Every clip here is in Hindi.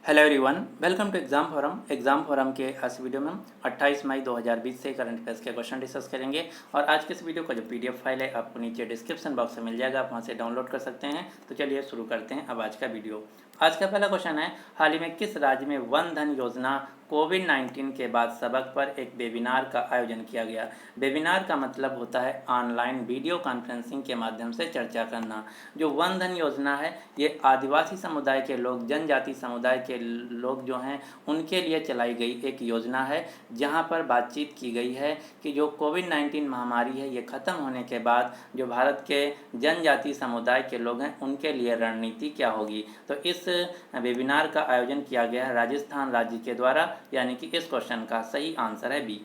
Hello everyone, welcome to exam forum के इस वीडियो में हम 28 मई 2020 से करंट अफेयर्स के क्वेश्चन डिस्कस करेंगे। और आज के इस वीडियो का जो पीडीएफ फाइल है आपको नीचे डिस्क्रिप्शन बॉक्स में मिल जाएगा, आप वहां से डाउनलोड कर सकते हैं। तो चलिए शुरू करते हैं अब आज का वीडियो। आज का पहला क्वेश्चन है, हाल ही में किस राज्य में वन धन योजना कोविड-19 के बाद सबक पर एक वेबिनार का आयोजन किया गया। वेबिनार का मतलब होता है ऑनलाइन वीडियो कॉन्फ्रेंसिंग के माध्यम से चर्चा करना। जो वन धन योजना है ये आदिवासी समुदाय के लोग, जनजाति समुदाय के लोग जो हैं उनके लिए चलाई गई एक योजना है, जहां पर बातचीत की गई है कि जो कोविड-19 महामारी है ये ख़त्म होने के बाद जो भारत के जनजाति समुदाय के लोग हैं उनके लिए रणनीति क्या होगी। तो इस वेबिनार का आयोजन किया गया है राजस्थान राज्य के द्वारा, यानी कि इस क्वेश्चन का सही आंसर है बी।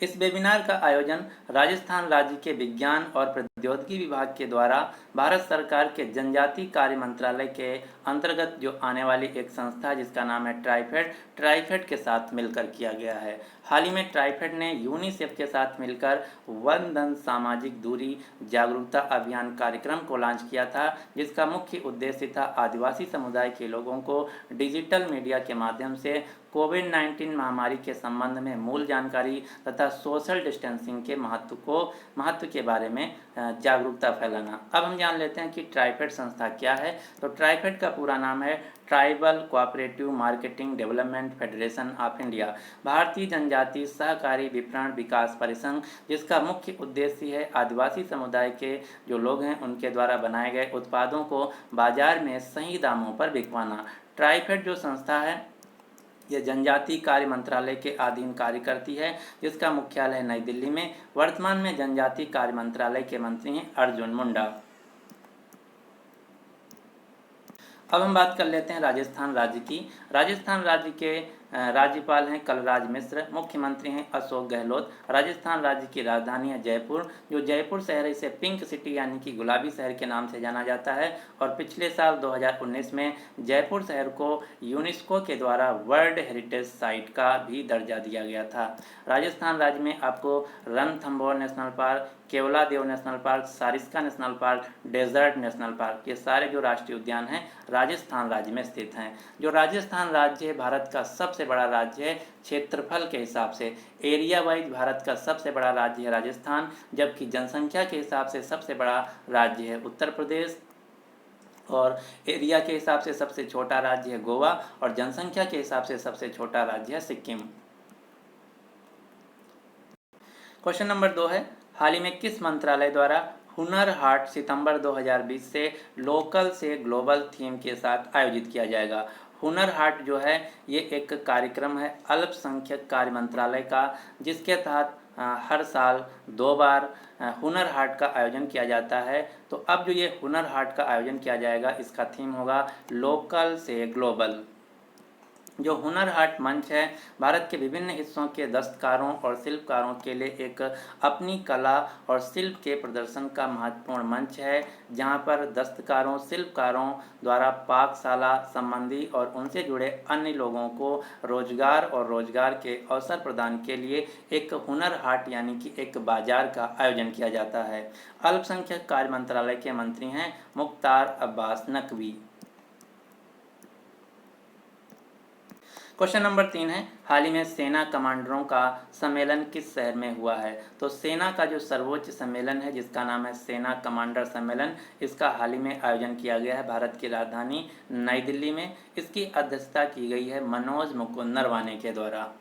इस वेबिनार का आयोजन राजस्थान राज्य के विज्ञान और प्रौद्योगिकी विभाग के द्वारा भारत सरकार के जनजाति कार्य मंत्रालय के अंतर्गत जो आने वाली एक संस्था जिसका नाम है ट्राइफेड के साथ मिलकर किया गया है। हाल ही में ट्राइफेड ने यूनिसेफ के साथ मिलकर वन धन सामाजिक दूरी जागरूकता अभियान कार्यक्रम को लॉन्च किया था, जिसका मुख्य उद्देश्य था आदिवासी समुदाय के लोगों को डिजिटल मीडिया के माध्यम से कोविड-19 महामारी के संबंध में मूल जानकारी तथा सोशल डिस्टेंसिंग के महत्व के बारे में जागरूकता फैलाना। अब हम जान लेते हैं कि ट्राइफेड संस्था क्या है। तो ट्राइफेड का पूरा नाम है tribal cooperative marketing development federation of India, भारतीय जनजाति सहकारी विपणन विकास परिसंघ, जिसका मुख्य उद्देश्य है आदिवासी समुदाय के जो लोग हैं उनके द्वारा बनाए गए उत्पादों को बाजार में सही दामों पर बिकवाना। ट्राइफेड जो संस्था है ये जनजाति कार्य मंत्रालय के अधीन कार्य करती है, जिसका मुख्यालय नई दिल्ली में। वर्तमान में जनजाति कार्य मंत्रालय के मंत्री हैं अर्जुन मुंडा। अब हम बात कर लेते हैं राजस्थान राज्य की। राजस्थान राज्य के राज्यपाल हैं कलराज मिश्र, मुख्यमंत्री हैं अशोक गहलोत। राजस्थान राज्य की राजधानी है जयपुर। जो जयपुर शहर है इसे पिंक सिटी यानी कि गुलाबी शहर के नाम से जाना जाता है। और पिछले साल 2019 में जयपुर शहर को यूनेस्को के द्वारा वर्ल्ड हेरिटेज साइट का भी दर्जा दिया गया था। राजस्थान राज्य में आपको Ranthambore national park, Keoladeo national park, Sariska national park, desert national park, ये सारे जो राष्ट्रीय उद्यान हैं राजस्थान राज्य में स्थित हैं। जो राजस्थान राज्य है भारत का सबसे बड़ा राज्य है क्षेत्रफल के हिसाब से। एरिया वाइज भारत का सबसे बड़ा राज्य है राजस्थान, जबकि जनसंख्या के हिसाब से सबसे बड़ा राज्य है उत्तर प्रदेश। और एरिया के हिसाब से सबसे छोटा राज्य है गोवा, और जनसंख्या के हिसाब से सबसे छोटा राज्य है सिक्किम। क्वेश्चन नंबर 2 है, हाल ही में किस मंत्रालय द्वारा हुनर हाट सितंबर 2020 से लोकल से ग्लोबल थीम के साथ आयोजित किया जाएगा। हुनर हाट जो है ये एक कार्यक्रम है अल्पसंख्यक कार्य मंत्रालय का, जिसके तहत हर साल 2 बार हुनर हाट का आयोजन किया जाता है। तो अब जो ये हुनर हाट का आयोजन किया जाएगा इसका थीम होगा लोकल से ग्लोबल। जो हुनर हाट मंच है भारत के विभिन्न हिस्सों के दस्तकारों और शिल्पकारों के लिए एक अपनी कला और शिल्प के प्रदर्शन का महत्वपूर्ण मंच है, जहां पर दस्तकारों शिल्पकारों द्वारा पाकशाला संबंधी और उनसे जुड़े अन्य लोगों को रोजगार और रोजगार के अवसर प्रदान के लिए एक हुनर हाट यानी कि एक बाजार का आयोजन किया जाता है। अल्पसंख्यक कार्य मंत्रालय के मंत्री हैं मुख्तार अब्बास नकवी। क्वेश्चन नंबर 3 है, हाल ही में सेना कमांडरों का सम्मेलन किस शहर में हुआ है। तो सेना का जो सर्वोच्च सम्मेलन है जिसका नाम है सेना कमांडर सम्मेलन, इसका हाल ही में आयोजन किया गया है भारत की राजधानी नई दिल्ली में। इसकी अध्यक्षता की गई है मनोज मुकुंद नरवाने के द्वारा।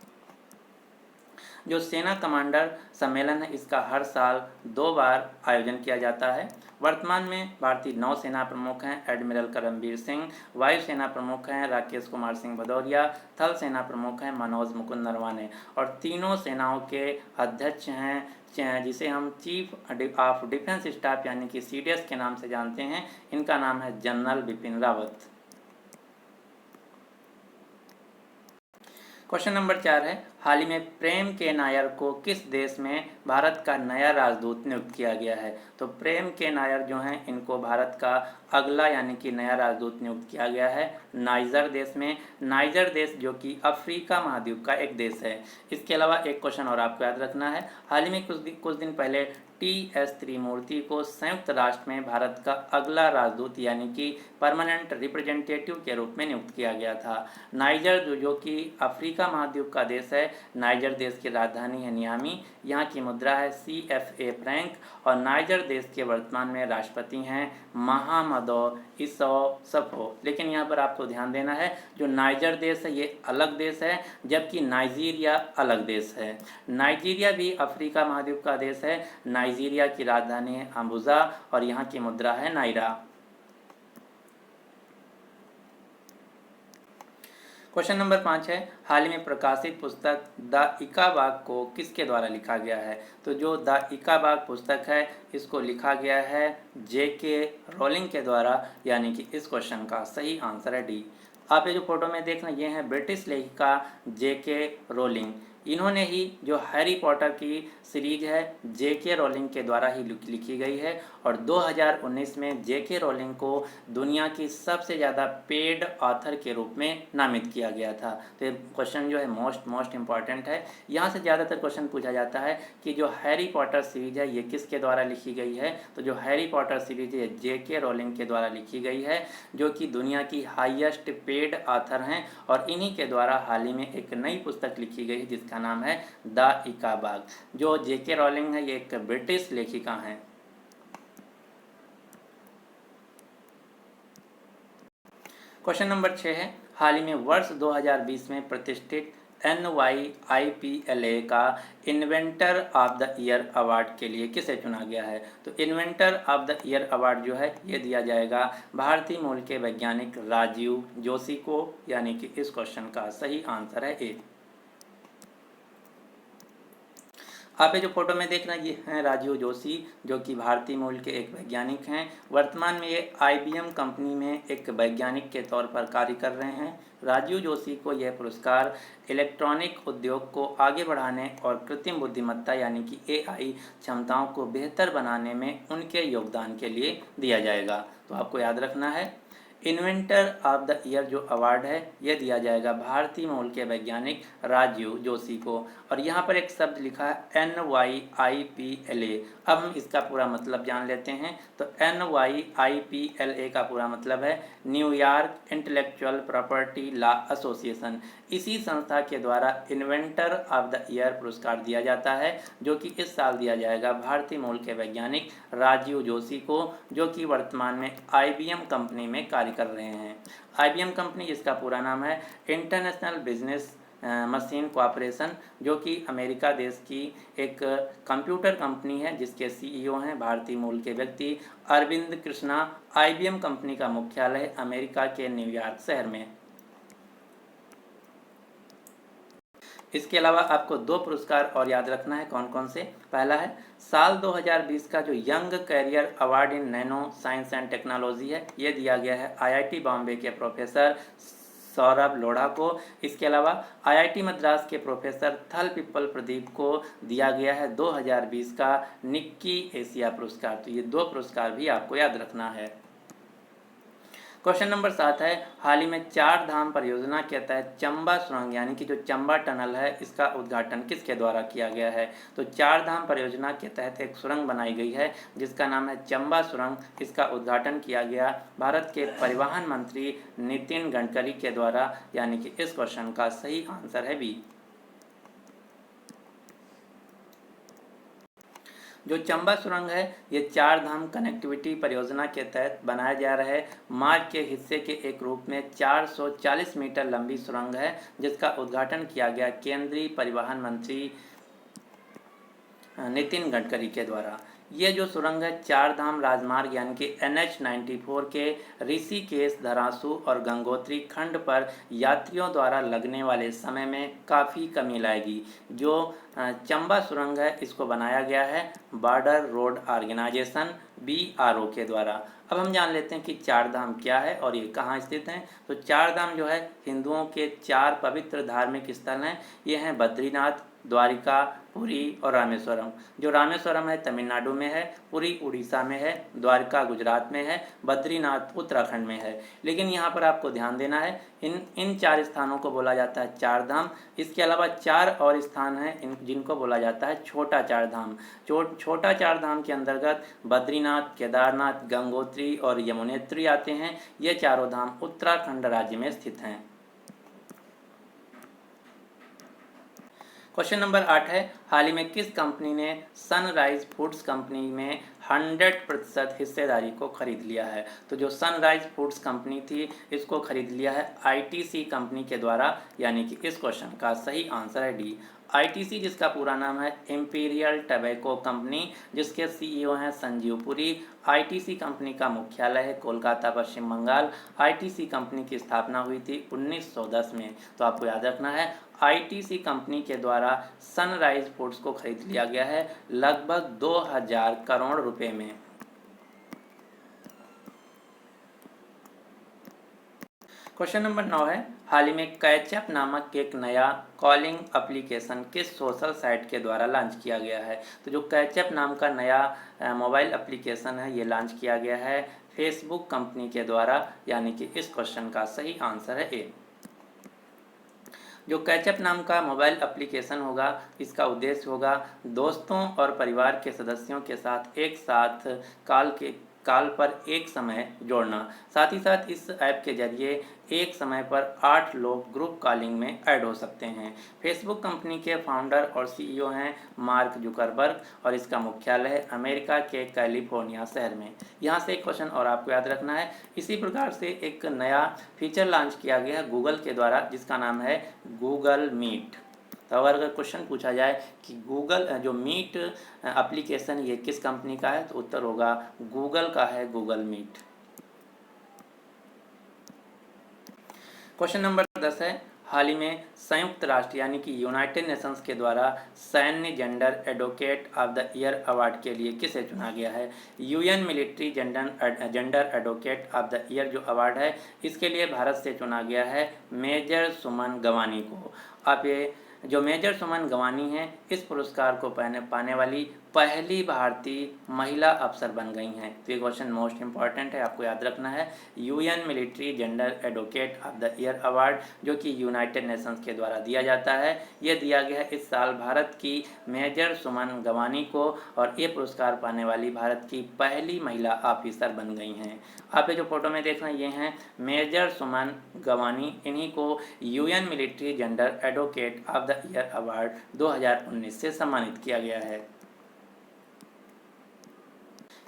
जो सेना कमांडर सम्मेलन है इसका हर साल 2 बार आयोजन किया जाता है। वर्तमान में भारतीय नौसेना प्रमुख हैं एडमिरल करमबीर सिंह, वायुसेना प्रमुख हैं राकेश कुमार सिंह भदौरिया, थल सेना प्रमुख हैं मनोज मुकुंद नरवाने, और तीनों सेनाओं के अध्यक्ष हैं जिसे हम चीफ ऑफ डिफेंस स्टाफ यानी कि CDS के नाम से जानते हैं। इनका नाम है general Bipin Rawat. Question number 4 है, हाल ही में प्रेम के नायर को किस देश में भारत का नया राजदूत नियुक्त किया गया है? तो प्रेम के नायर जो हैं इनको भारत का अगला यानी कि नया राजदूत नियुक्त किया गया है नाइजर देश में। नाइजर देश जो कि अफ्रीका महाद्वीप का एक देश है। इसके अलावा एक क्वेश्चन और आपको याद रखना है, हाल ही में कुछ दिन पहले टी.एस. त्रिमूर्ति को संयुक्त राष्ट्र में भारत का अगला राजदूत यानी कि परमानेंट रिप्रेजेंटेटिव के रूप में नियुक्त किया गया था। नाइजर जो कि अफ्रीका महाद्वीप का देश है, नाइजर देश की राजधानी है नियामी, यहाँ की मुद्रा है CFA फ्रैंक और नाइजर देश के वर्तमान में राष्ट्रपति हैं महामदो इसोफो। लेकिन यहाँ पर आपको ध्यान देना है, जो नाइजर देश है ये अलग देश है, जबकि नाइजीरिया अलग देश है। नाइजीरिया भी अफ्रीका महाद्वीप का देश है। नाइजीरिया की राजधानी है अबुजा और यहाँ की मुद्रा है नाइरा। क्वेश्चन नंबर 5 है, हाल ही में प्रकाशित पुस्तक द इकाबाग को किसके द्वारा लिखा गया है? तो जो द इकाबाग पुस्तक है इसको लिखा गया है JK रोलिंग के द्वारा, यानी कि इस क्वेश्चन का सही आंसर है डी। आप ये जो फोटो में देख रहे हैं ये है ब्रिटिश लेखिका JK रोलिंग। इन्होंने ही जो हैरी पॉटर की सीरीज है JK रोलिंग के द्वारा ही लिखी गई है और 2019 में JK रोलिंग को दुनिया की सबसे ज़्यादा पेड ऑथर के रूप में नामित किया गया था। तो ये क्वेश्चन जो है मोस्ट इम्पॉर्टेंट है। यहाँ से ज़्यादातर क्वेश्चन पूछा जाता है कि जो हैरी पॉटर सीरीज है ये किसके द्वारा लिखी गई है? तो जो हैरी पॉटर सीरीज है JK रोलिंग के द्वारा लिखी गई है, जो कि दुनिया की हाईएस्ट पेड ऑथर हैं और इन्हीं के द्वारा हाल ही में एक नई पुस्तक लिखी गई जिसका नाम है द इकाबाग। जो JK रोलिंग है ये एक ब्रिटिश लेखिका हैं। क्वेश्चन नंबर 6 है, हाल ही में वर्ष 2020 में प्रतिष्ठित NYIPLA का inventor of the year award के लिए किसे चुना गया है? तो inventor of the year award जो है ये दिया जाएगा भारतीय मूल के वैज्ञानिक राजीव जोशी को, यानी कि इस क्वेश्चन का सही आंसर है ए। आप ये जो फोटो में देख रहे हैं ये हैं राजीव जोशी, जो कि भारतीय मूल के एक वैज्ञानिक हैं। वर्तमान में ये IBM कंपनी में एक वैज्ञानिक के तौर पर कार्य कर रहे हैं। राजीव जोशी को यह पुरस्कार इलेक्ट्रॉनिक उद्योग को आगे बढ़ाने और कृत्रिम बुद्धिमत्ता यानी कि AI क्षमताओं को बेहतर बनाने में उनके योगदान के लिए दिया जाएगा। तो आपको याद रखना है, इन्वेंटर ऑफ द ईयर जो अवार्ड है यह दिया जाएगा भारतीय मूल के वैज्ञानिक राजीव जोशी को। और यहाँ पर एक शब्द लिखा है NYIPLA। अब हम इसका पूरा मतलब जान लेते हैं। तो NYIPLA का पूरा मतलब है New York intellectual property law association. इसी संस्था के द्वारा इन्वेंटर ऑफ द ईयर पुरस्कार दिया जाता है, जो कि इस साल दिया जाएगा भारतीय मूल के वैज्ञानिक राजीव जोशी को, जो कि वर्तमान में IBM कंपनी में कार्य कर रहे हैं। IBM कंपनी जिसका पूरा नाम है इंटरनेशनल बिजनेस मशीन कॉर्पोरेशन, जो कि अमेरिका देश की एक कंप्यूटर कंपनी है जिसके CEO हैं भारतीय मूल के व्यक्ति अरविंद कृष्णा। IBM कंपनी का मुख्यालय अमेरिका के न्यूयॉर्क शहर में। इसके अलावा आपको 2 पुरस्कार और याद रखना है, कौन कौन से? पहला है साल 2020 का जो young career award in nano science and technology है ये दिया गया है IIT बॉम्बे के प्रोफेसर सौरभ लोढ़ा को। इसके अलावा IIT मद्रास के प्रोफेसर थल पिप्पल प्रदीप को दिया गया है 2020 का निक्की एशिया पुरस्कार। तो ये 2 पुरस्कार भी आपको याद रखना है। क्वेश्चन नंबर 7 है, हाल ही में 4 धाम परियोजना के तहत चंबा सुरंग यानी कि जो चंबा टनल है इसका उद्घाटन किसके द्वारा किया गया है? तो 4 धाम परियोजना के तहत एक सुरंग बनाई गई है जिसका नाम है चंबा सुरंग। इसका उद्घाटन किया गया भारत के परिवहन मंत्री नितिन गडकरी के द्वारा, यानी कि इस क्वेश्चन का सही आंसर है बी। जो चंबा सुरंग है ये 4 धाम कनेक्टिविटी परियोजना के तहत बनाया जा रहा है मार्ग के हिस्से के एक रूप में 440 मीटर लंबी सुरंग है, जिसका उद्घाटन किया गया केंद्रीय परिवहन मंत्री नितिन गडकरी के द्वारा। ये जो सुरंग है 4 धाम राजमार्ग यानी कि NH94 के ऋषिकेश, धरासू और गंगोत्री खंड पर यात्रियों द्वारा लगने वाले समय में काफ़ी कमी लाएगी। जो चंबा सुरंग है इसको बनाया गया है बॉर्डर रोड ऑर्गेनाइजेशन BRO के द्वारा। अब हम जान लेते हैं कि चार धाम क्या है और ये कहाँ स्थित हैं। तो चार धाम जो है हिंदुओं के चार पवित्र धार्मिक स्थल हैं। ये हैं बद्रीनाथ, द्वारिका, पुरी और रामेश्वरम। जो रामेश्वरम है तमिलनाडु में है, पुरी उड़ीसा में है, द्वारका गुजरात में है, बद्रीनाथ उत्तराखंड में है। लेकिन यहाँ पर आपको ध्यान देना है, इन इन चार स्थानों को बोला जाता है चार धाम। इसके अलावा चार और स्थान हैं जिनको बोला जाता है छोटा चार धाम। छोटा चार धाम के अंतर्गत बद्रीनाथ, केदारनाथ, गंगोत्री और यमुनोत्री आते हैं। ये चारों धाम उत्तराखंड राज्य में स्थित हैं। क्वेश्चन नंबर 8 है, हाल ही में किस कंपनी ने सनराइज फूड्स कंपनी में 100% हिस्सेदारी को खरीद लिया है? तो जो सनराइज फूड्स कंपनी थी इसको खरीद लिया है आईटीसी कंपनी के द्वारा, यानी कि इस क्वेश्चन का सही आंसर है डी। आईटीसी जिसका पूरा नाम है इंपीरियल टबैको कंपनी, जिसके सीईओ हैं संजीव पुरी। आईटीसी कंपनी का मुख्यालय है कोलकाता, पश्चिम बंगाल। आईटीसी कंपनी की स्थापना हुई थी 1910 में। तो आपको याद रखना है आईटीसी कंपनी के द्वारा सनराइज फूड्स को खरीद लिया गया है लगभग 2000 करोड़ रुपए में। क्वेश्चन नंबर 9 है, हाल ही में कैचअप नामक एक नया कॉलिंग एप्लीकेशन किस सोशल साइट के द्वारा लॉन्च किया गया है? तो जो कैचअप नाम का नया मोबाइल एप्लीकेशन है ये लॉन्च किया गया है फेसबुक कंपनी के द्वारा, यानी कि इस क्वेश्चन का सही आंसर है ए। जो कैचअप नाम का मोबाइल एप्लीकेशन होगा इसका उद्देश्य होगा दोस्तों और परिवार के सदस्यों के साथ एक साथ काल पर एक समय जोड़ना। साथ ही साथ इस ऐप के जरिए एक समय पर 8 लोग ग्रुप कॉलिंग में ऐड हो सकते हैं। फेसबुक कंपनी के फाउंडर और सीईओ हैं मार्क जुकरबर्ग और इसका मुख्यालय है अमेरिका के कैलिफोर्निया शहर में। यहाँ से एक क्वेश्चन और आपको याद रखना है, इसी प्रकार से एक नया फीचर लॉन्च किया गया है गूगल के द्वारा जिसका नाम है गूगल मीट। तो अगर क्वेश्चन पूछा जाए कि गूगल जो मीट एप्लीकेशन ये किस कंपनी का है, तो उत्तर होगा गूगल का है गूगल मीट। क्वेश्चन नंबर 10 है, हाल ही में संयुक्त राष्ट्र यानी कि यूनाइटेड नेशंस के द्वारा सैन्य gender advocate of the year award के लिए किसे चुना गया है? UN military gender advocate of the year जो अवार्ड है इसके लिए भारत से चुना गया है मेजर सुमन गवानी को। आप ये जो मेजर सुमन गवानी हैं इस पुरस्कार को पाने वाली पहली भारतीय महिला अफसर बन गई हैं। तो ये क्वेश्चन मोस्ट इंपॉर्टेंट है, आपको याद रखना है। UN military gender advocate of the year award जो कि यूनाइटेड नेशंस के द्वारा दिया जाता है, ये दिया गया है इस साल भारत की मेजर सुमन गवानी को और ये पुरस्कार पाने वाली भारत की पहली महिला ऑफिसर बन गई हैं। आप ये जो फोटो में देख रहे हैं ये हैं मेजर सुमन गवानी, इन्हीं को UN military gender advocate of the year award 2019 से सम्मानित किया गया है।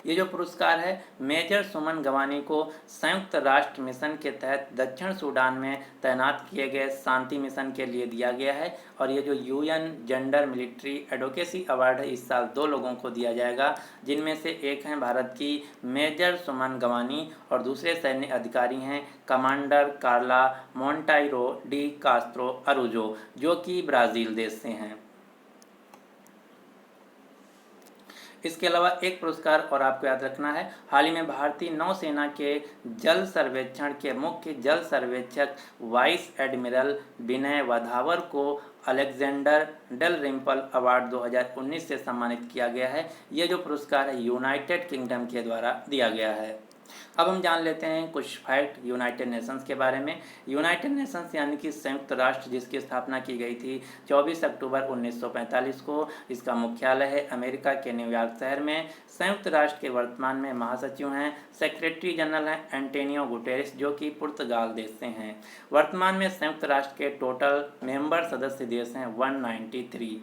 ये जो पुरस्कार है मेजर सुमन गवानी को संयुक्त राष्ट्र मिशन के तहत दक्षिण सूडान में तैनात किए गए शांति मिशन के लिए दिया गया है और ये जो UN gender military advocacy award है इस साल 2 लोगों को दिया जाएगा, जिनमें से एक हैं भारत की मेजर सुमन गवानी और दूसरे सैन्य अधिकारी हैं कमांडर कार्ला मोंटाइरो डी कास्त्रो अरुजो जो कि ब्राज़ील देश से हैं। इसके अलावा एक पुरस्कार और आपको याद रखना है, हाल ही में भारतीय नौसेना के जल सर्वेक्षण के मुख्य जल सर्वेक्षक वाइस एडमिरल विनय वधावर को अलेक्जेंडर डेल रिम्पल अवार्ड 2019 से सम्मानित किया गया है। ये जो पुरस्कार है यूनाइटेड किंगडम के द्वारा दिया गया है। अब हम जान लेते हैं कुछ फैक्ट यूनाइटेड नेशंस के बारे में। यूनाइटेड नेशंस यानी कि संयुक्त राष्ट्र जिसकी स्थापना की गई थी 24 अक्टूबर 1945 को, इसका मुख्यालय है अमेरिका के न्यूयॉर्क शहर में। संयुक्त राष्ट्र के वर्तमान में महासचिव हैं सेक्रेटरी जनरल हैं एंटोनियो गुटेरेस जो कि पुर्तगाल देश से हैं। वर्तमान में संयुक्त राष्ट्र के टोटल मेंबर सदस्य देश हैं 193।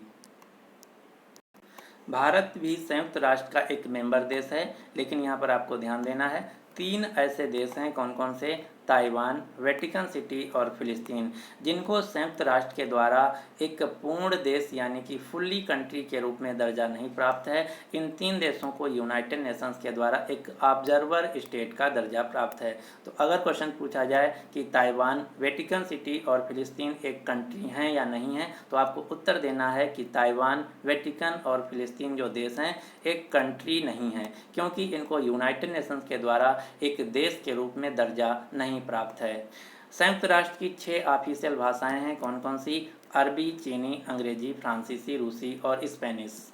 भारत भी संयुक्त राष्ट्र का एक मेंबर देश है, लेकिन यहाँ पर आपको ध्यान देना है 3 ऐसे देश हैं, कौन कौन से? ताइवान, वेटिकन सिटी और फिलिस्तीन, जिनको संयुक्त राष्ट्र के द्वारा एक पूर्ण देश यानी कि फुल्ली कंट्री के रूप में दर्जा नहीं प्राप्त है। इन 3 देशों को यूनाइटेड नेशंस के द्वारा एक ऑब्जर्वर स्टेट का दर्जा प्राप्त है। तो अगर क्वेश्चन पूछा जाए कि ताइवान, वेटिकन सिटी और फिलिस्तीन एक कंट्री हैं या नहीं है, तो आपको उत्तर देना है कि ताइवान, वेटिकन और फिलिस्तीन जो देश हैं एक कंट्री नहीं है, क्योंकि इनको यूनाइटेड नेशंस के द्वारा एक देश के रूप में दर्जा नहीं प्राप्त है। संयुक्त राष्ट्र की 6 ऑफिशियल भाषाएं हैं, कौन कौन सी? अरबी, चीनी, अंग्रेजी, फ्रांसीसी, रूसी और स्पेनिश।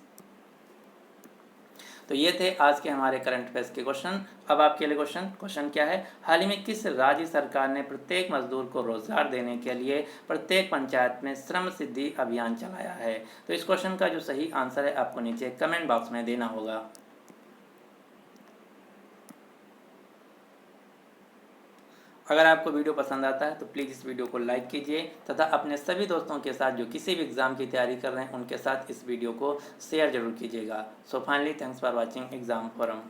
तो ये थे आज के हमारे करंट अफेयर्स के क्वेश्चन। अब आपके लिए क्वेश्चन क्या है? हाल ही में किस राज्य सरकार ने प्रत्येक मजदूर को रोजगार देने के लिए प्रत्येक पंचायत में श्रम सिद्धि अभियान चलाया है? तो इस क्वेश्चन का जो सही आंसर है आपको नीचे कमेंट बॉक्स में देना होगा। अगर आपको वीडियो पसंद आता है तो प्लीज़ इस वीडियो को लाइक कीजिए तथा अपने सभी दोस्तों के साथ जो किसी भी एग्ज़ाम की तैयारी कर रहे हैं उनके साथ इस वीडियो को शेयर जरूर कीजिएगा। So finally thanks for watching exam forum.